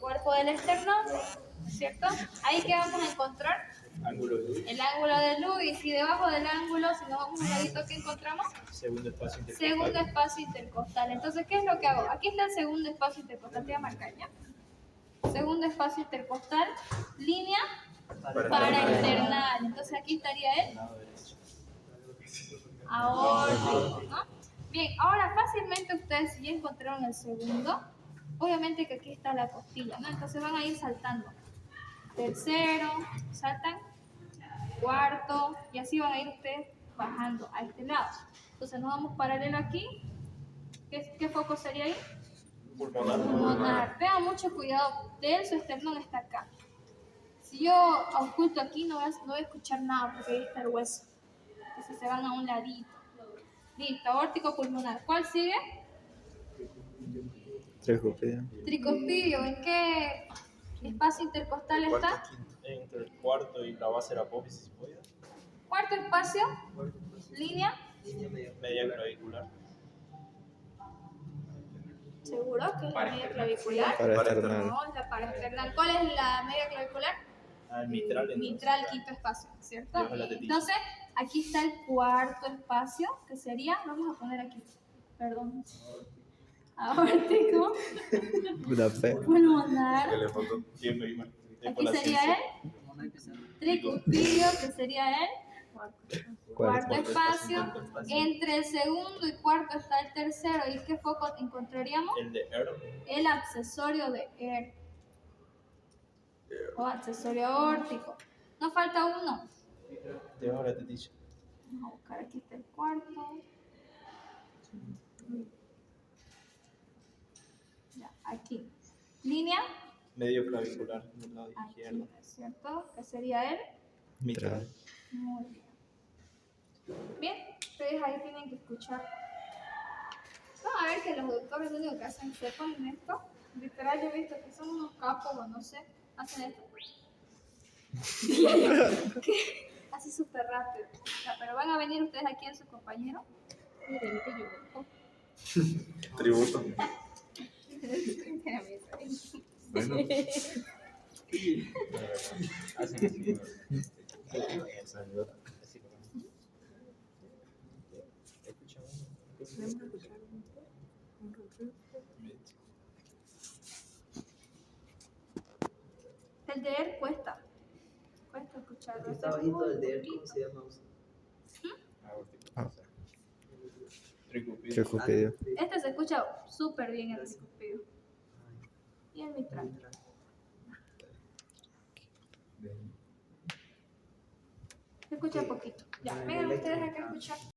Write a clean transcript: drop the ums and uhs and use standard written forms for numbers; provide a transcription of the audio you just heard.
cuerpo del esternón, ¿cierto? Ahí que vamos a encontrar Ángulo de luz. el ángulo de luz, y si debajo del ángulo, si nos vamos a un ladito, ¿qué encontramos? Segundo espacio intercostal. Segundo espacio intercostal. Entonces, ¿qué es lo que hago? Aquí está el segundo espacio intercostal, te voy a marcar ya. Segundo espacio intercostal, línea paraesternal. Entonces aquí estaría él. Lado derecho. Aórtico, ¿no? Bien, ahora fácilmente ustedes si ya encontraron el segundo, obviamente que aquí está la costilla, ¿no? Entonces van a ir saltando. Tercero, saltan. Cuarto, y así van a ir ustedes bajando a este lado. Entonces nos vamos paralelo aquí. ¿Qué foco sería ahí? Pulmonar. Tengan mucho cuidado, su esternón está acá. Si yo oculto aquí no voy a escuchar nada porque ahí está el hueso. Entonces se van a un ladito. Listo, aórtico pulmonar. ¿Cuál sigue? Tricuspidio. Tricuspidio. ¿En qué espacio intercostal está? Entre el cuarto y la base de la apófisis hipoide. Cuarto espacio, línea. Media clavicular. ¿Seguro que es la media clavicular? Paraesternal. No, es la paraesternal. ¿Cuál es la media clavicular? El mitral. entonces. Mitral, quinto espacio, ¿cierto? Debajo de la tetilla. Entonces, aquí está el cuarto espacio, que sería, vamos a poner aquí, perdón, aórtico, La fe. pulmonar, Siempre. aquí sería el tricuspidio, que sería el cuarto espacio. Entre el segundo y cuarto está el tercero. ¿Y qué foco encontraríamos? El de Earl. El accesorio de Earl o accesorio aórtico. Nos falta uno. Debajo de la tetilla. Vamos a buscar, aquí está el cuarto. Ya, aquí. Línea. Medio clavicular del lado Aquí, izquierdo. ¿cierto? ¿Qué sería él? Mitral. Muy bien. Bien, ustedes ahí tienen que escuchar. Vamos a ver que los doctores lo único que hacen se ponen esto. Literal, yo he visto que son unos capos o no sé. Hacen esto. Así súper rápido. Ya, pero van a venir ustedes aquí en su compañero. Miren, que yo. Tributo. Bueno. Así. El de él cuesta escucharlo. Está bajito el de él, ¿cómo se llama? Ah. Tricuspidio. Tricuspidio. Este se escucha súper bien el tricuspidio. Y el mitral. Se escucha poquito. Ya, vengan ustedes acá a escuchar.